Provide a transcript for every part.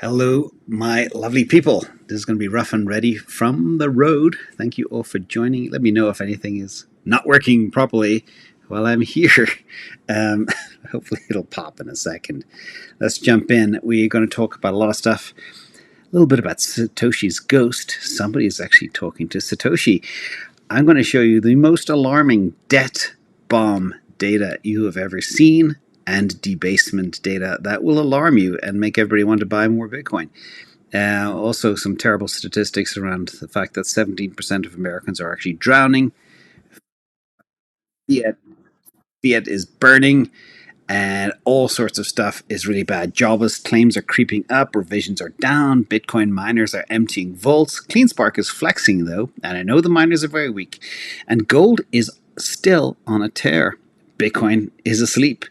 Hello, my lovely people. This is going to be rough and ready from the road. Thank you all for joining. Let me know if anything is not working properly while I'm here. Um, Hopefully it'll pop in a second. Let's jump in. We're going to talk about a lot of stuff. A little bit about Satoshi's ghost. Somebody is actually talking to Satoshi. I'm going to show you the most alarming debt bomb data you have ever seen, and debasement data that will alarm you and make everybody want to buy more Bitcoin. Also, some terrible statistics around the fact that 17% of Americans are actually drowning. Fiat is burning, and all sorts of stuff is really bad. Jobless claims are creeping up, revisions are down, Bitcoin miners are emptying vaults. CleanSpark is flexing though, and I know the miners are very weak. And gold is still on a tear. Bitcoin is asleep.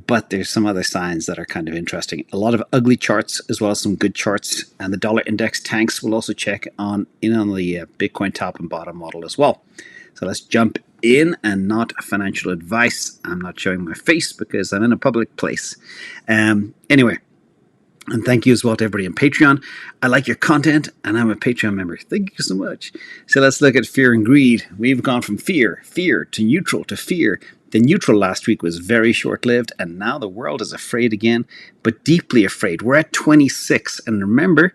But there's some other signs that are kind of interesting. A lot of ugly charts as well as some good charts. And the dollar index tanks will also check on the Bitcoin top and bottom model as well. So let's jump in, and not financial advice. I'm not showing my face because I'm in a public place. Anyway, and thank you as well to everybody on Patreon. I like your content, and I'm a Patreon member. Thank you so much. So let's look at fear and greed. We've gone from fear to neutral to fear. The neutral last week was very short-lived, and now the world is afraid again, but deeply afraid. We're at 26, and remember,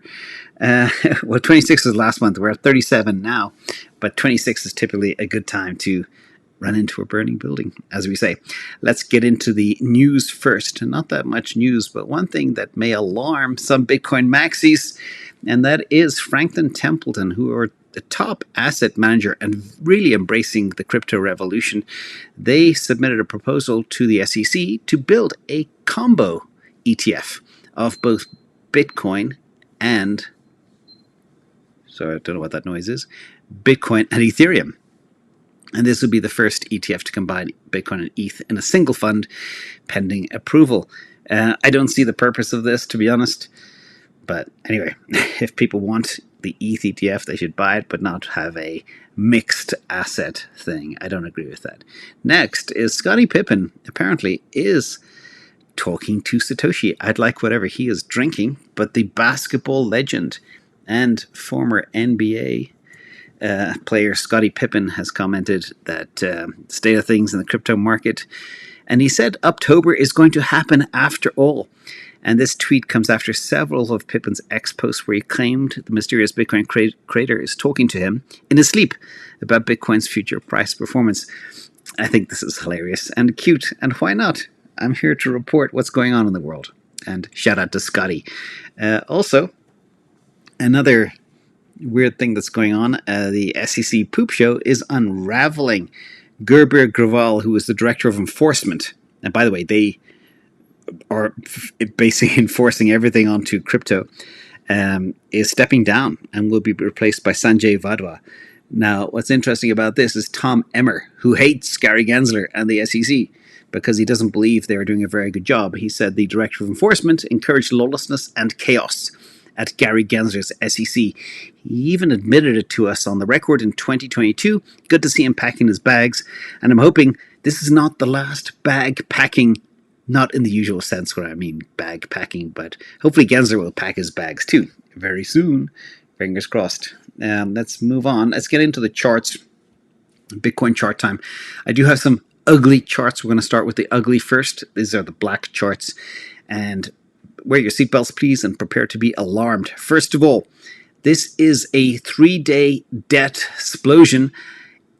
well, 26 was last month. We're at 37 now, but 26 is typically a good time to run into a burning building, as we say. Let's get into the news first. Not that much news, but one thing that may alarm some Bitcoin maxis, and that is Franklin Templeton, who are the top asset manager and really embracing the crypto revolution. They submitted a proposal to the SEC to build a combo ETF of both Bitcoin and, sorry, I don't know what that noise is, Bitcoin and Ethereum. And this would be the first ETF to combine Bitcoin and ETH in a single fund, pending approval. I don't see the purpose of this, to be honest. But anyway, if people want the ETH ETF, they should buy it, but not have a mixed asset thing. I don't agree with that. Next is Scotty Pippen, apparently, is talking to Satoshi. I'd like whatever he is drinking, but the basketball legend and former NBA player Scotty Pippen has commented that state of things in the crypto market, and he said October is going to happen after all. And this tweet comes after several of Pippen's ex-posts where he claimed the mysterious Bitcoin creator is talking to him in his sleep about Bitcoin's future price performance. I think this is hilarious and cute, and why not? I'm here to report what's going on in the world. And shout out to Scotty. Also, another weird thing that's going on, the SEC poop show is unraveling. Gerber Graval, who is the director of enforcement, and by the way, they are basically enforcing everything onto crypto, is stepping down and will be replaced by Sanjay Vadwa. Now, what's interesting about this is Tom Emmer, who hates Gary Gensler and the SEC because he doesn't believe they are doing a very good job. He said the director of enforcement encouraged lawlessness and chaos at Gary Gensler's SEC. He even admitted it to us on the record in 2022. Good to see him packing his bags, and I'm hoping this is not the last bag packing. Not in the usual sense where I mean bag packing, but hopefully Gensler will pack his bags too very soon. Fingers crossed. Let's move on. Let's get into the charts. Bitcoin chart time. I do have some ugly charts. We're going to start with the ugly first. These are the black charts. And wear your seatbelts, please, and prepare to be alarmed. First of all, this is a 3-day DebtSplosion.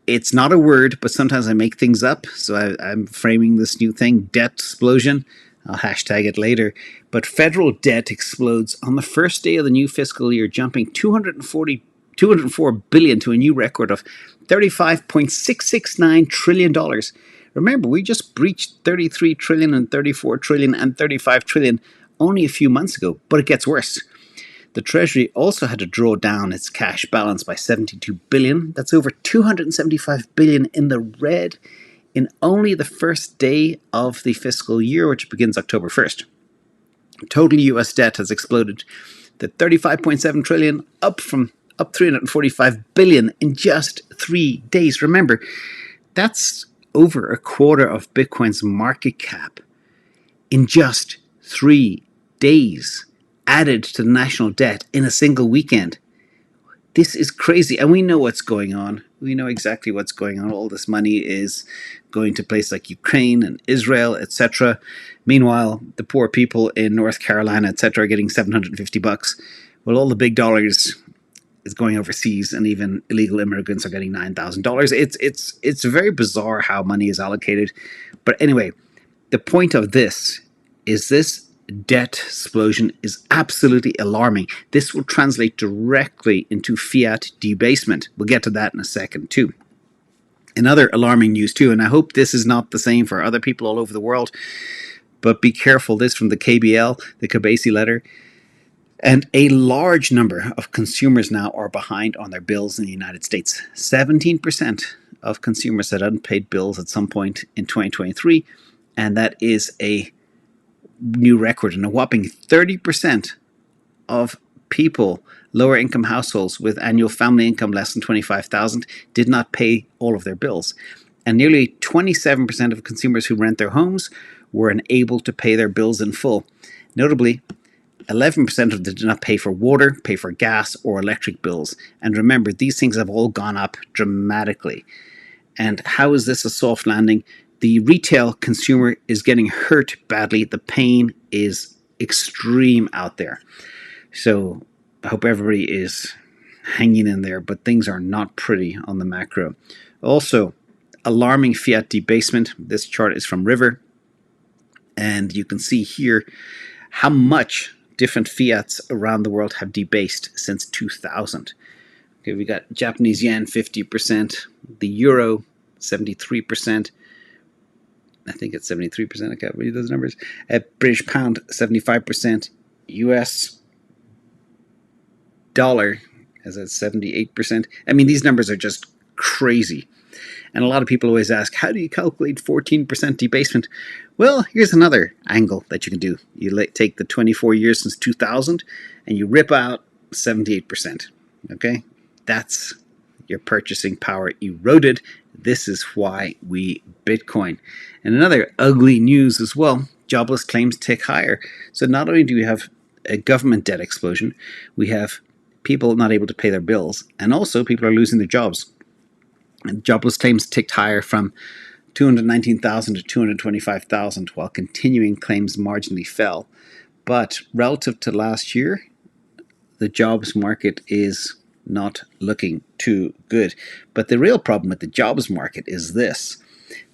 It's not a word, but sometimes I make things up, so I'm framing this new thing, DebtSplosion. I'll hashtag it later. But federal debt explodes on the first day of the new fiscal year, jumping $204 billion to a new record of $35.669 trillion. Remember, we just breached 33 trillion and 34 trillion and 35 trillion only a few months ago, but it gets worse. The Treasury also had to draw down its cash balance by $72 billion. That's over $275 billion in the red in only the first day of the fiscal year, which begins October 1st. Total US debt has exploded to $35.7 trillion, up 345 billion in just 3 days. Remember, that's over a quarter of Bitcoin's market cap in just 3 days. added to the national debt in a single weekend. This is crazy, and we know what's going on. We know exactly what's going on. All this money is going to places like Ukraine and Israel, etc. Meanwhile, the poor people in North Carolina, etc., are getting $750. Well, all the big dollars is going overseas, and even illegal immigrants are getting $9,000. It's very bizarre how money is allocated. But anyway, the point of this is this DebtSplosion is absolutely alarming. This will translate directly into fiat debasement. We'll get to that in a second too. Another alarming news too, and I hope this is not the same for other people all over the world, but be careful. This from the KBL, the Kabasi letter. And a large number of consumers now are behind on their bills in the United States. 17% of consumers had unpaid bills at some point in 2023, and that is a new record. And a whopping 30% of people, lower income households with annual family income less than $25,000, did not pay all of their bills. And nearly 27% of consumers who rent their homes were unable to pay their bills in full. Notably, 11% of them did not pay for water, pay for gas, or electric bills. And remember, these things have all gone up dramatically. And how is this a soft landing? The retail consumer is getting hurt badly. The pain is extreme out there. So I hope everybody is hanging in there, but things are not pretty on the macro. Also, alarming fiat debasement. This chart is from River. And you can see here how much different fiats around the world have debased since 2000. Okay, we got Japanese yen 50%, the euro 73%. I think it's 73%. I can't read those numbers. British pound 75%, US dollar is at 78%. I mean, these numbers are just crazy. And a lot of people always ask, how do you calculate 14% debasement? Well, here's another angle that you can do. You take the 24 years since 2000 and you rip out 78%. Okay? That's your purchasing power eroded. This is why we Bitcoin. And another ugly news as well, jobless claims tick higher. So not only do we have a government debt explosion, we have people not able to pay their bills, and also people are losing their jobs. And jobless claims ticked higher from 219,000 to 225,000, while continuing claims marginally fell. But relative to last year, the jobs market is not looking too good. But the real problem with the jobs market is this.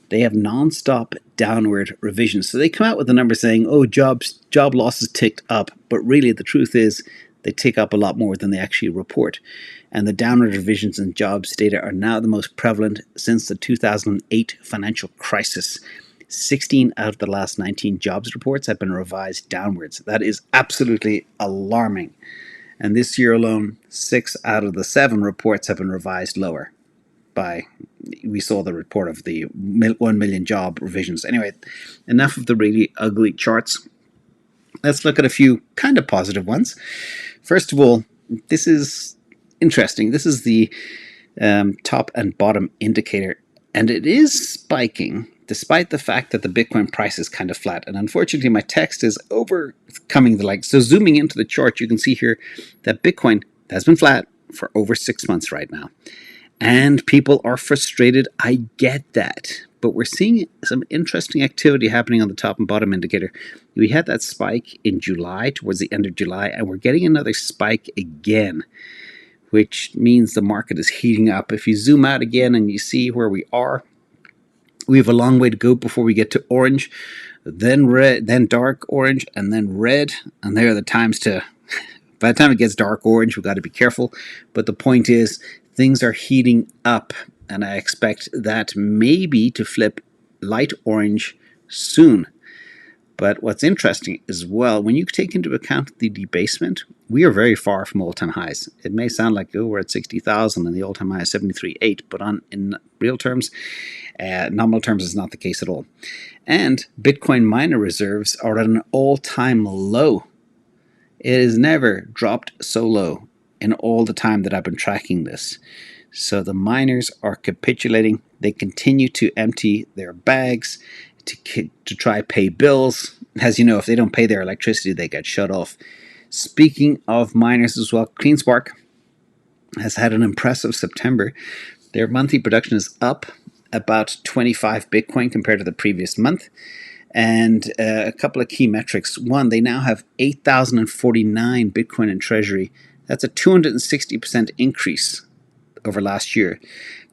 They have non-stop downward revisions. So they come out with a number saying, oh, job losses ticked up. But really the truth is they tick up a lot more than they actually report. And the downward revisions in jobs data are now the most prevalent since the 2008 financial crisis. 16 out of the last 19 jobs reports have been revised downwards. That is absolutely alarming. And this year alone, 6 out of the 7 reports have been revised lower. We saw the report of the 1 million job revisions. Anyway, enough of the really ugly charts. Let's look at a few kind of positive ones. First of all, this is interesting. This is the top and bottom indicator, and it is spiking despite the fact that the Bitcoin price is kind of flat. And unfortunately, my text is overcoming the light. So zooming into the chart, you can see here that Bitcoin has been flat for over 6 months right now. And people are frustrated. I get that. But we're seeing some interesting activity happening on the top and bottom indicator. We had that spike in July, towards the end of July, and we're getting another spike again, which means the market is heating up. If you zoom out again and you see where we are, we have a long way to go before we get to orange, then red, then dark orange, and then red. And there are the times to, by the time it gets dark orange, we've got to be careful. But the point is, things are heating up, and I expect that maybe to flip light orange soon. But what's interesting as well, when you take into account the debasement, we are very far from all-time highs. It may sound like, oh, we're at 60,000 and the all-time high is 73.8, but in real terms, nominal terms, is not the case at all. And Bitcoin miner reserves are at an all-time low. It has never dropped so low in all the time that I've been tracking this. So the miners are capitulating. They continue to empty their bags to try pay bills. As you know, if they don't pay their electricity, they get shut off. Speaking of miners as well, CleanSpark has had an impressive September. Their monthly production is up about 25 Bitcoin compared to the previous month. And a couple of key metrics. One, they now have 8,049 Bitcoin in treasury. That's a 260% increase over last year.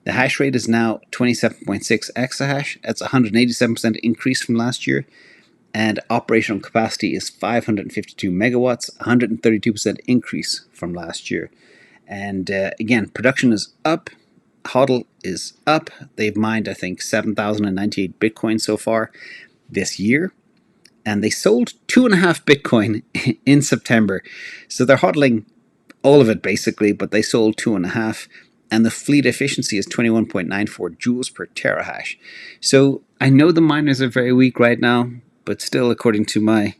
The hash rate is now 27.6 exahash. That's a 187% increase from last year. And operational capacity is 552 megawatts, 132% increase from last year. And again, production is up. HODL is up. They've mined, I think, 7,098 Bitcoin so far this year. And they sold 2.5 Bitcoin in September. So they're hodling all of it basically, but they sold 2.5. And the fleet efficiency is 21.94 joules per terahash. So I know the miners are very weak right now, but still, according to my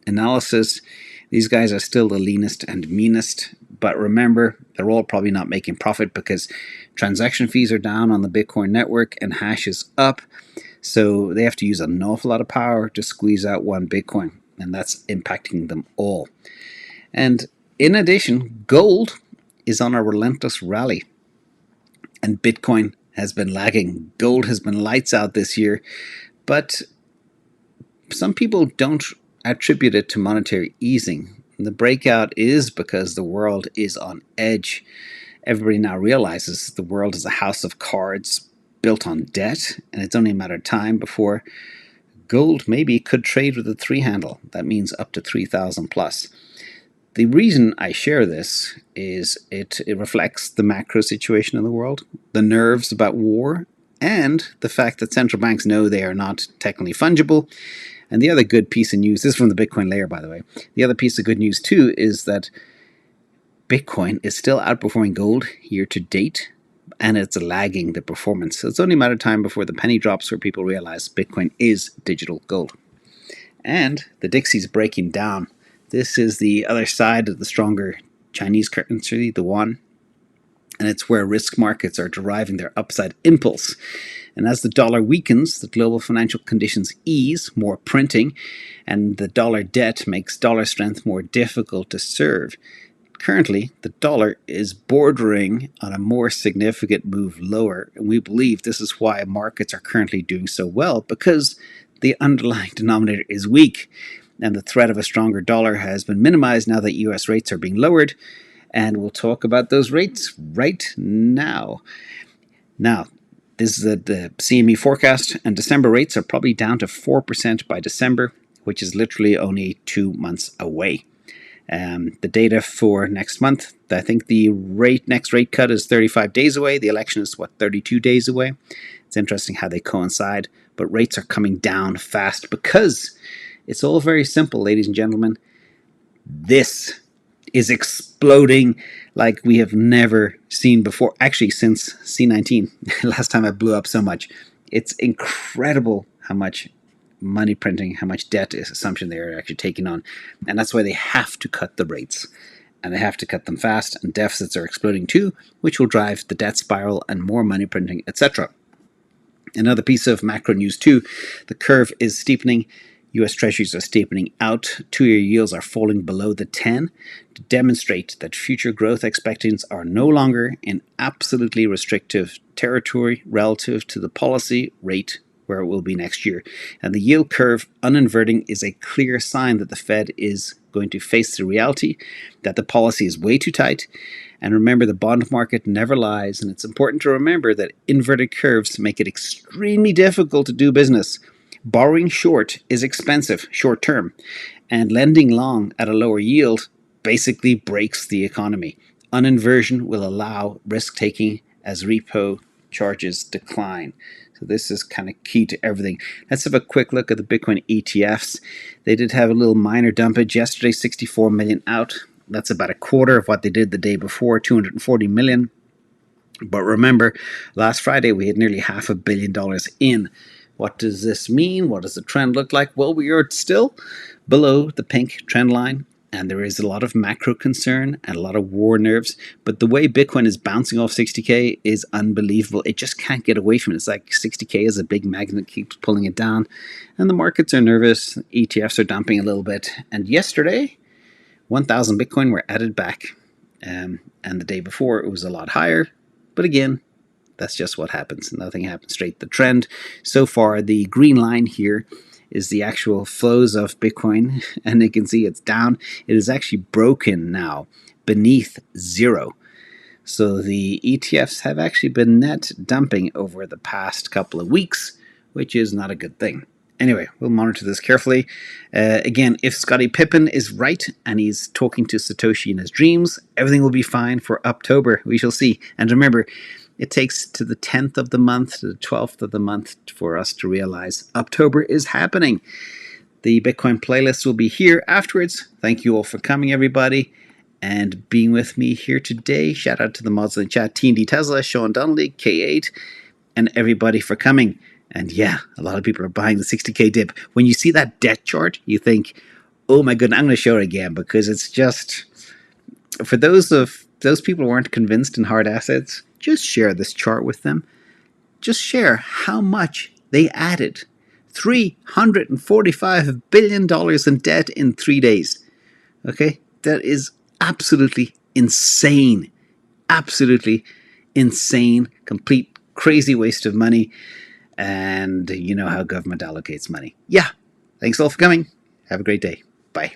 analysis, these guys are still the leanest and meanest. But remember, they're all probably not making profit because transaction fees are down on the Bitcoin network and hash is up. So they have to use an awful lot of power to squeeze out one Bitcoin, and that's impacting them all. And in addition, gold is on a relentless rally, and Bitcoin has been lagging. Gold has been lights out this year, but some people don't attribute it to monetary easing. The breakout is because the world is on edge. Everybody now realizes the world is a house of cards built on debt, and it's only a matter of time before gold maybe could trade with a 3 handle. That means up to 3,000 plus. The reason I share this is it reflects the macro situation in the world, the nerves about war, and the fact that central banks know they are not technically fungible. And the other good piece of news, this is from the Bitcoin layer, by the way. The other piece of good news, too, is that Bitcoin is still outperforming gold year to date, and it's lagging the performance. So it's only a matter of time before the penny drops where people realize Bitcoin is digital gold. And the DXY is breaking down. This is the other side of the stronger Chinese currency, the yuan. And it's where risk markets are deriving their upside impulse. And as the dollar weakens, the global financial conditions ease, more printing, and the dollar debt makes dollar strength more difficult to serve. Currently, the dollar is bordering on a more significant move lower, and we believe this is why markets are currently doing so well, because the underlying denominator is weak, and the threat of a stronger dollar has been minimized now that US rates are being lowered, and we'll talk about those rates right now. Now, this is the CME forecast, and December rates are probably down to 4% by December, which is literally only 2 months away. The data for next month, I think the next rate cut is 35 days away. The election is, 32 days away? It's interesting how they coincide, but rates are coming down fast because it's all very simple, ladies and gentlemen. This is exploding like we have never seen before. Actually, since C19, last time I blew up so much. It's incredible how much money printing, how much debt is assumption they're actually taking on. And that's why they have to cut the rates. And they have to cut them fast, and deficits are exploding too, which will drive the debt spiral and more money printing, etc. Another piece of macro news too, the curve is steepening. US Treasuries are steepening out. 2-year yields are falling below the 10 to demonstrate that future growth expectations are no longer in absolutely restrictive territory relative to the policy rate where it will be next year. And the yield curve uninverting is a clear sign that the Fed is going to face the reality that the policy is way too tight. And remember, the bond market never lies. And it's important to remember that inverted curves make it extremely difficult to do business. Borrowing short is expensive short term, and lending long at a lower yield basically breaks the economy. Uninversion will allow risk taking as repo charges decline. So this is kind of key to everything. Let's have a quick look at the Bitcoin ETFs. They did have a little minor dumpage yesterday, 64 million out. That's about a quarter of what they did the day before, 240 million. But remember, last Friday we had nearly $500 million in. What does this mean? What does the trend look like? Well, we are still below the pink trend line, and there is a lot of macro concern and a lot of war nerves. But the way Bitcoin is bouncing off 60K is unbelievable. It just can't get away from it. It's like 60K is a big magnet, keeps pulling it down. And the markets are nervous. ETFs are dumping a little bit. And yesterday, 1,000 Bitcoin were added back. And the day before it was a lot higher. But again, that's just what happens. Nothing happens straight. The trend so far, the green line here is the actual flows of Bitcoin. And you can see it's down. It is actually broken now beneath zero. So the ETFs have actually been net dumping over the past couple of weeks, which is not a good thing. Anyway, we'll monitor this carefully. Again, if Scotty Pippen is right and he's talking to Satoshi in his dreams, everything will be fine for October. We shall see. And remember, it takes to the 10th of the month, to the 12th of the month for us to realize October is happening. The Bitcoin playlist will be here afterwards. Thank you all for coming, everybody, and being with me here today. Shout out to the mods in the chat, T&D Tesla, Sean Donnelly, K8, and everybody for coming. And yeah, a lot of people are buying the 60K dip. When you see that debt chart, you think, oh my goodness, I'm going to show it again, because it's just, for those people who aren't convinced in hard assets, just share this chart with them. Just share how much they added. $345 billion in debt in 3 days. Okay? That is absolutely insane. Absolutely insane. Complete crazy waste of money. And you know how government allocates money. Yeah. Thanks all for coming. Have a great day. Bye.